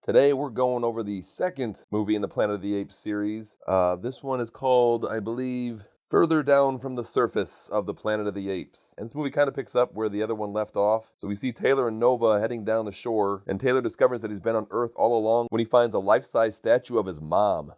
Today we're going over the second movie in the Planet of the Apes series. This one is called, I believe, Further Down from the Surface of the Planet of the Apes. And this movie kind of picks up where the other one left off. So we see Taylor and Nova heading down the shore, and Taylor discovers that he's been on Earth all along when he finds a life-size statue of his mom.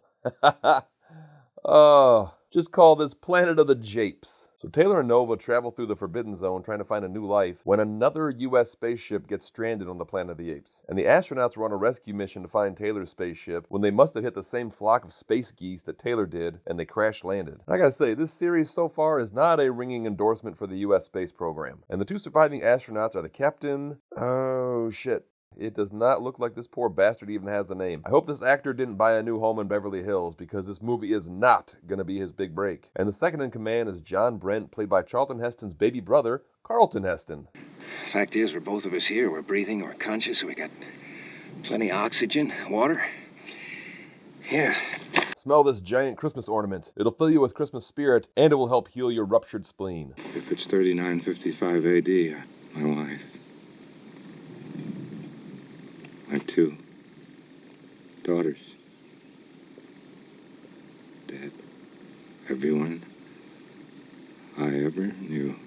Just call this Planet of the Japes. So Taylor and Nova travel through the Forbidden Zone trying to find a new life when another U.S. spaceship gets stranded on the Planet of the Apes. And the astronauts were on a rescue mission to find Taylor's spaceship when they must have hit the same flock of space geese that Taylor did, and they crash landed. And I gotta say, this series so far is not a ringing endorsement for the U.S. space program. And the two surviving astronauts are the captain... Oh, shit. It does not look like this poor bastard even has a name. I hope this actor didn't buy a new home in Beverly Hills, because this movie is not going to be his big break. And the second in command is John Brent, played by Charlton Heston's baby brother, Carlton Heston. Fact is, we're both of us here. We're breathing, we're conscious, we got plenty of oxygen, water. Here. Smell this giant Christmas ornament. It'll fill you with Christmas spirit, and it will help heal your ruptured spleen. If it's 3955 AD, my wife. My two daughters. Dead. Everyone I ever knew.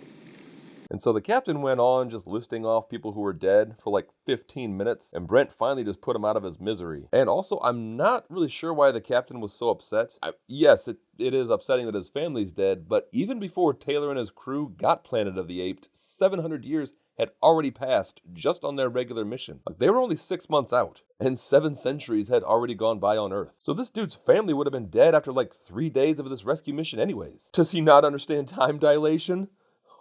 And so the captain went on just listing off people who were dead for like 15 minutes, and Brent finally just put him out of his misery. And also, I'm not really sure why the captain was so upset. Yes, it is upsetting that his family's dead, but even before Taylor and his crew got Planet of the Apes, 700 years had already passed just on their regular mission. Like, they were only 6 months out, and 7 centuries had already gone by on Earth. So this dude's family would have been dead after like 3 days of this rescue mission anyways. Does he not understand time dilation?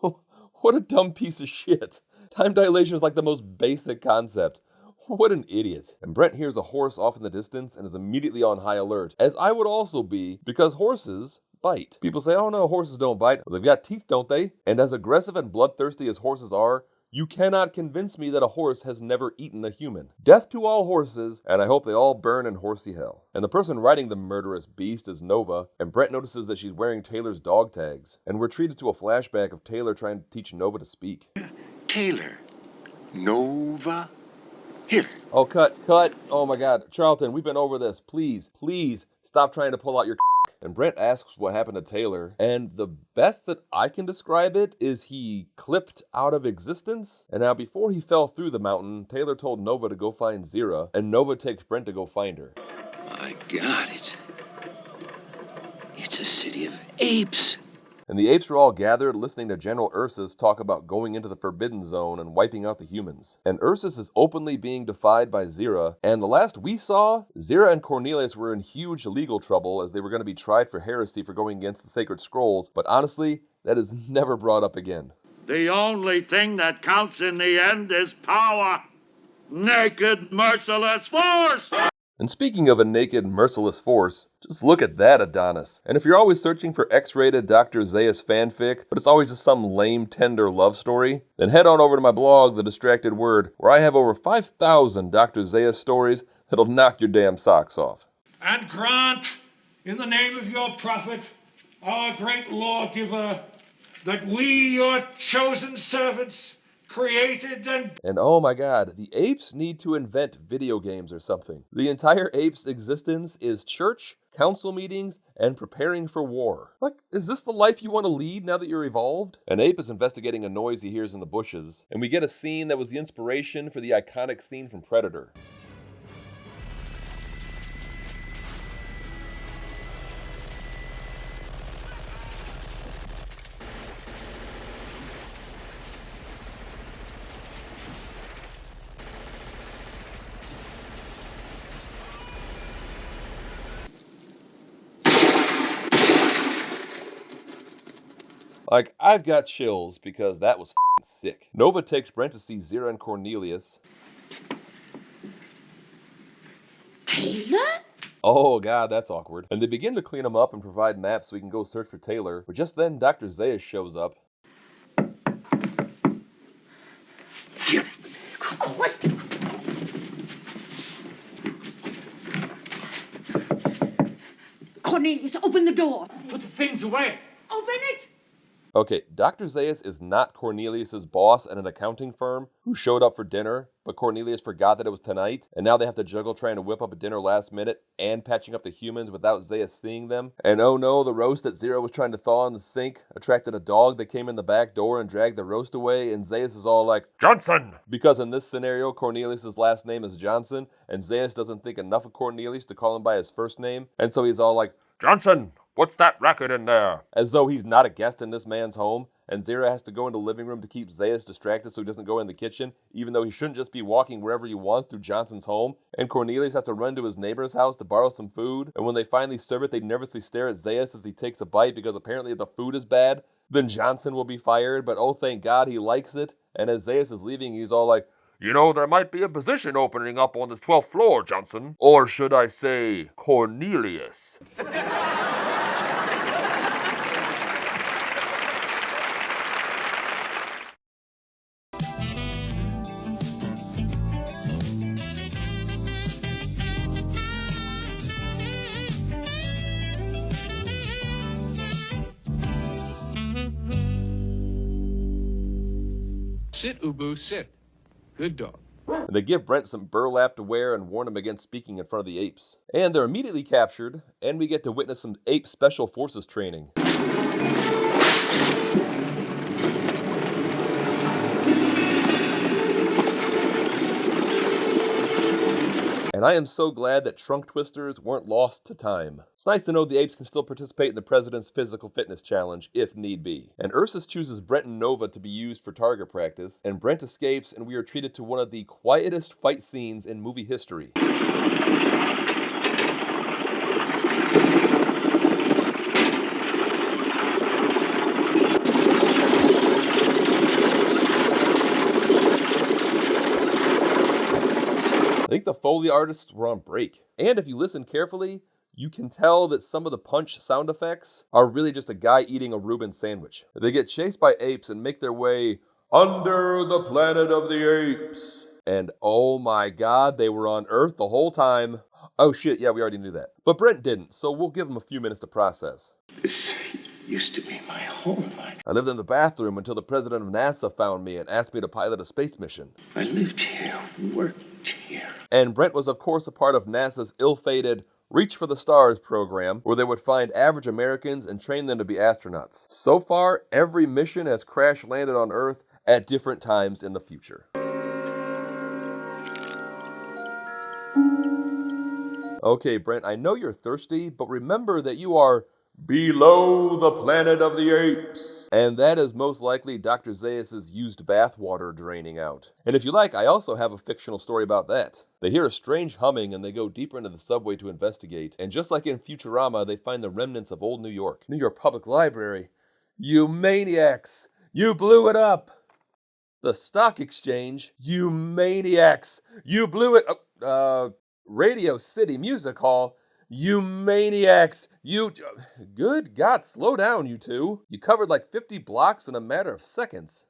What a dumb piece of shit. Time dilation is like the most basic concept. What an idiot. And Brent hears a horse off in the distance and is immediately on high alert, as I would also be, because horses bite. People say, oh no, horses don't bite. Well, they've got teeth, don't they? And as aggressive and bloodthirsty as horses are, you cannot convince me that a horse has never eaten a human. Death to all horses, and I hope they all burn in horsey hell. And the person riding the murderous beast is Nova, and Brent notices that she's wearing Taylor's dog tags. And we're treated to a flashback of Taylor trying to teach Nova to speak. Taylor. Nova. Here. Oh, cut. Oh my God. Charlton, we've been over this. Please, stop trying to pull out your And Brent asks what happened to Taylor, and the best that I can describe it is he clipped out of existence. And now before he fell through the mountain, Taylor told Nova to go find Zira, and Nova takes Brent to go find her. My God, it's a city of apes. And the apes were all gathered listening to General Ursus talk about going into the Forbidden Zone and wiping out the humans. And Ursus is openly being defied by Zira, and the last we saw, Zira and Cornelius were in huge legal trouble as they were going to be tried for heresy for going against the sacred scrolls, but honestly, that is never brought up again. The only thing that counts in the end is power. Naked, merciless force! And speaking of a naked, merciless force, just look at that Adonis. And if you're always searching for X-rated Dr. Zaius fanfic, but it's always just some lame, tender love story, then head on over to my blog, The Distracted Word, where I have over 5,000 Dr. Zaius stories that'll knock your damn socks off. And grant, in the name of your prophet, our great lawgiver, that we, your chosen servants, created and oh my God, the apes need to invent video games or something. The entire ape's existence is church, council meetings, and preparing for war. Like, is this the life you want to lead now that you're evolved? An ape is investigating a noise he hears in the bushes, and we get a scene that was the inspiration for the iconic scene from Predator. Like, I've got chills because that was f***ing sick. Nova takes Brent to see Zira and Cornelius. Taylor? Oh God, that's awkward. And they begin to clean him up and provide maps so we can go search for Taylor. But just then, Dr. Zaius shows up. Zira, what? Cornelius, open the door. put the things away. Open it! Okay, Dr. Zaius is not Cornelius's boss at an accounting firm who showed up for dinner, but Cornelius forgot that it was tonight, and now they have to juggle trying to whip up a dinner last minute and patching up the humans without Zaius seeing them. And oh no, the roast that Zero was trying to thaw in the sink attracted a dog that came in the back door and dragged the roast away, and Zaius is all like, Johnson! Because in this scenario, Cornelius's last name is Johnson, and Zaius doesn't think enough of Cornelius to call him by his first name, and so he's all like, Johnson! What's that racket in there? As though he's not a guest in this man's home, and Zero has to go into the living room to keep Zaius distracted so he doesn't go in the kitchen, even though he shouldn't just be walking wherever he wants through Johnson's home, and Cornelius has to run to his neighbor's house to borrow some food, and when they finally serve it, they nervously stare at Zaius as he takes a bite because apparently the food is bad. Then Johnson will be fired, but oh thank God he likes it, and as Zaius is leaving, he's all like, you know, there might be a position opening up on the 12th floor, Johnson. Or should I say, Cornelius? Sit, Ubu, sit. Good dog. And they give Brent some burlap to wear and warn him against speaking in front of the apes. And they're immediately captured, and we get to witness some ape special forces training. And I am so glad that trunk twisters weren't lost to time. It's nice to know the apes can still participate in the president's physical fitness challenge, if need be. And Ursus chooses Brent and Nova to be used for target practice, and Brent escapes, and we are treated to one of the quietest fight scenes in movie history. I think the Foley artists were on break. And if you listen carefully, you can tell that some of the punch sound effects are really just a guy eating a Reuben sandwich. They get chased by apes and make their way under the planet of the apes. And oh my God, they were on Earth the whole time. Oh shit, yeah, we already knew that. But Brent didn't, so we'll give him a few minutes to process. This used to be my home. I lived in the bathroom until the president of NASA found me and asked me to pilot a space mission. I lived here, worked here. And Brent was, of course, a part of NASA's ill-fated Reach for the Stars program, where they would find average Americans and train them to be astronauts. So far, every mission has crash-landed on Earth at different times in the future. Okay, Brent, I know you're thirsty, but remember that you are below the planet of the apes. And that is most likely Dr. Zaius' used bathwater draining out. And if you like, I also have a fictional story about that. They hear a strange humming and they go deeper into the subway to investigate. And just like in Futurama, they find the remnants of old New York. New York Public Library. You maniacs! You blew it up! The stock exchange. You maniacs! You blew it up! Radio City Music Hall. You maniacs! Good God, slow down, you two. You covered like 50 blocks in a matter of seconds.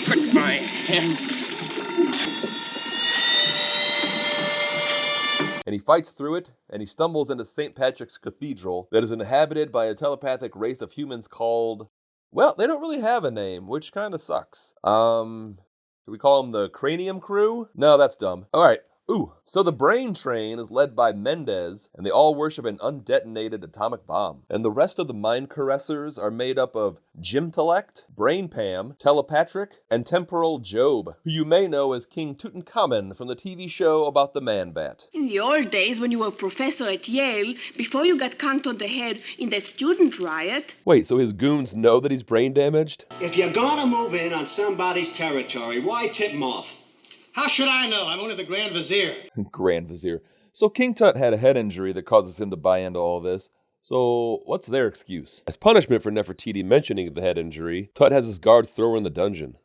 Put my hands. And he fights through it, and he stumbles into St. Patrick's Cathedral that is inhabited by a telepathic race of humans called... Well, they don't really have a name, which kind of sucks. Should we call them the Cranium Crew? No, that's dumb. Alright. Ooh, so the Brain Train is led by Mendez, and they all worship an undetonated atomic bomb. And the rest of the Mind Caressers are made up of Jimtelect, Brain Pam, Telepatrick, and Temporal Job, who you may know as King Tutankhamun from the TV show about the Man-Bat. In the old days, when you were a professor at Yale, before you got conked on the head in that student riot... Wait, so his goons know that he's brain damaged? If you're gonna move in on somebody's territory, why tip him off? How should I know? I'm only the Grand Vizier. Grand Vizier. So King Tut had a head injury that causes him to buy into all this. So what's their excuse? As punishment for Nefertiti mentioning the head injury, Tut has his guard throw her in the dungeon.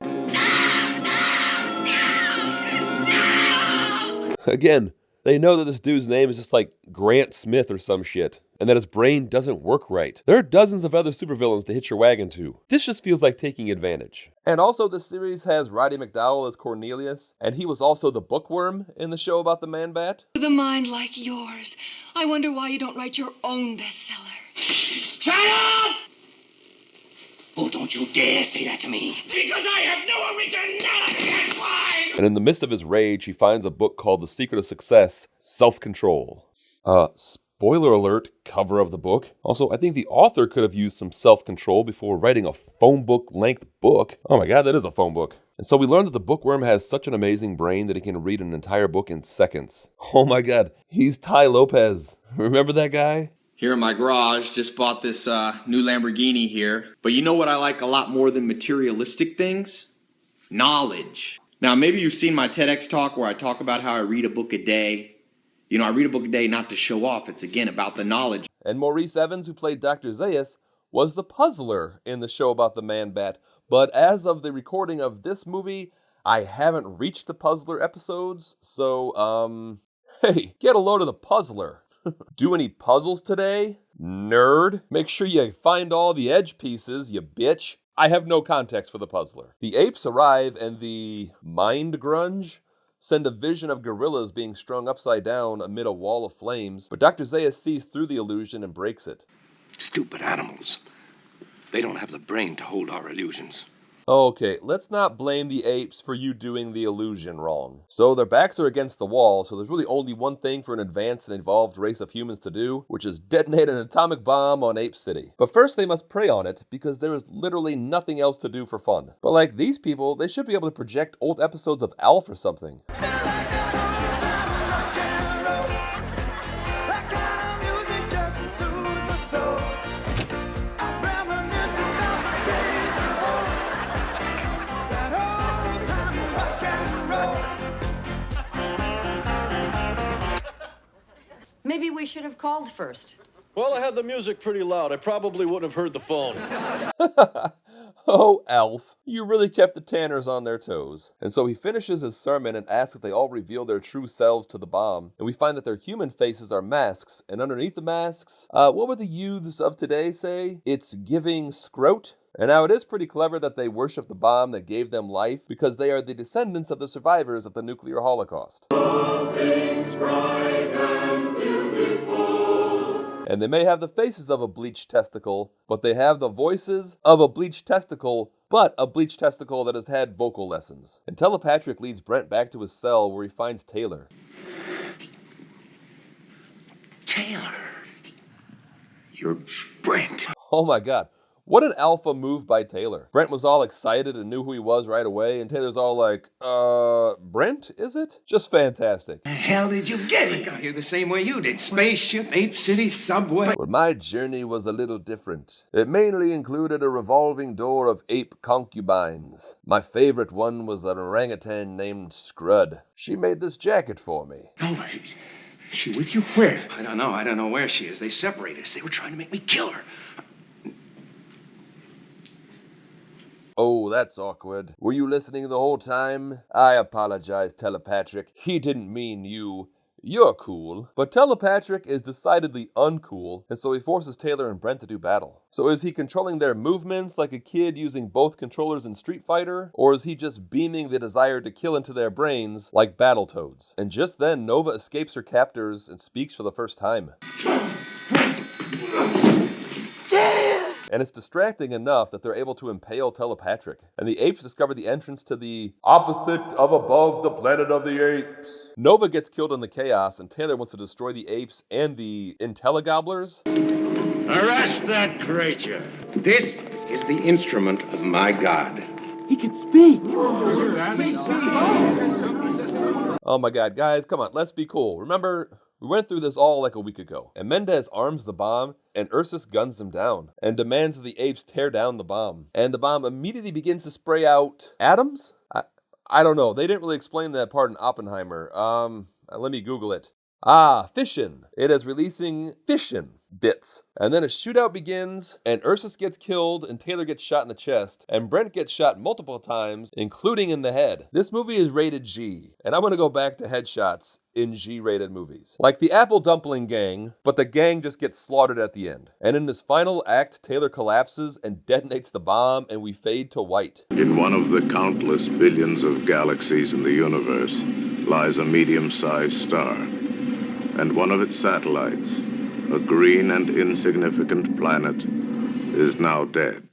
Again, they know that this dude's name is just like Grant Smith or some shit. and that his brain doesn't work right. There are dozens of other supervillains to hitch your wagon to. This just feels like taking advantage. And also, this series has Roddy McDowall as Cornelius, and he was also the bookworm in the show about the Man-Bat. With a mind like yours, I wonder why you don't write your own bestseller. Shut up! Oh, don't you dare say that to me. Because I have no originality, that's why! And in the midst of his rage, he finds a book called The Secret of Success, Self-Control. Spoiler alert, cover of the book. Also, I think the author could have used some self-control before writing a phone book-length book. Oh my god, that is a phone book. And so we learned that the bookworm has such an amazing brain that he can read an entire book in seconds. Oh my god, he's Ty Lopez. Remember that guy? Here in my garage, just bought this new Lamborghini here. But you know what I like a lot more than materialistic things? Knowledge. Now, maybe you've seen my TEDx talk where I talk about how I read a book a day. You know, I read a book a day not to show off. It's, again, about the knowledge. And Maurice Evans, who played Dr. Zaius, was the puzzler in the show about the Man-Bat. But as of the recording of this movie, I haven't reached the puzzler episodes. So, hey, get a load of the puzzler. Do any puzzles today? Nerd. Make sure you find all the edge pieces, you bitch. I have no context for the puzzler. The apes arrive and the mind grunge send a vision of gorillas being strung upside down amid a wall of flames, but Dr. Zaius sees through the illusion and breaks it. Stupid animals. They don't have the brain to hold our illusions. Okay, let's not blame the apes for you doing the illusion wrong. So their backs are against the wall, so there's really only one thing for an advanced and evolved race of humans to do, which is detonate an atomic bomb on Ape City. But first they must prey on it, because there is literally nothing else to do for fun. But like these people, they should be able to project old episodes of Alf or something. Maybe we should have called first. Well, I had the music pretty loud. I probably wouldn't have heard the phone. Oh, Alf, you really kept the Tanners on their toes. And so he finishes his sermon and asks that they all reveal their true selves to the bomb. And we find that their human faces are masks, and underneath the masks, what would the youths of today say? It's giving scrote? And now it is pretty clever that they worship the bomb that gave them life, because they are the descendants of the survivors of the nuclear holocaust. And they may have the faces of a bleached testicle, but they have the voices of a bleached testicle, but a bleached testicle that has had vocal lessons. And Telepatrick leads Brent back to his cell where he finds Taylor. Taylor. You're Brent. Oh my god. What an alpha move by Taylor. Brent was all excited and knew who he was right away, and Taylor's all like, Brent, is it? Just fantastic. The hell did you get it? I got here the same way you did. Spaceship, Ape City, subway. But my journey was a little different. It mainly included a revolving door of ape concubines. My favorite one was an orangutan named Scrud. She made this jacket for me. No, she with you? Where? I don't know where she is. They separated us. They were trying to make me kill her. Oh, that's awkward. Were you listening the whole time? I apologize, Telepatrick. He didn't mean you. You're cool. But Telepatrick is decidedly uncool, and so he forces Taylor and Brent to do battle. So is he controlling their movements like a kid using both controllers in Street Fighter? Or is he just beaming the desire to kill into their brains like Battletoads? And just then, Nova escapes her captors and speaks for the first time. And it's distracting enough that they're able to impale Telepatrick. And the apes discover the entrance to the opposite of above the planet of the apes. Nova gets killed in the chaos, and Taylor wants to destroy the apes and the Intelligobblers. Arrest that creature. This is the instrument of my god. He can speak. Oh my god, guys, come on, let's be cool. Remember, we went through this all like a week ago. And Mendez arms the bomb, and Ursus guns him down, and demands that the apes tear down the bomb. And the bomb immediately begins to spray out atoms? I don't know. They didn't really explain that part in Oppenheimer. Let me Google it. Fission. It is releasing fission. bits. And then a shootout begins, and Ursus gets killed, and Taylor gets shot in the chest, and Brent gets shot multiple times, including in the head. This movie is rated G, and I'm gonna go back to headshots in G-rated movies. Like the Apple Dumpling Gang, but the gang just gets slaughtered at the end. And in this final act, Taylor collapses and detonates the bomb, and we fade to white. In one of the countless billions of galaxies in the universe lies a medium-sized star, and one of its satellites, a green and insignificant planet, is now dead.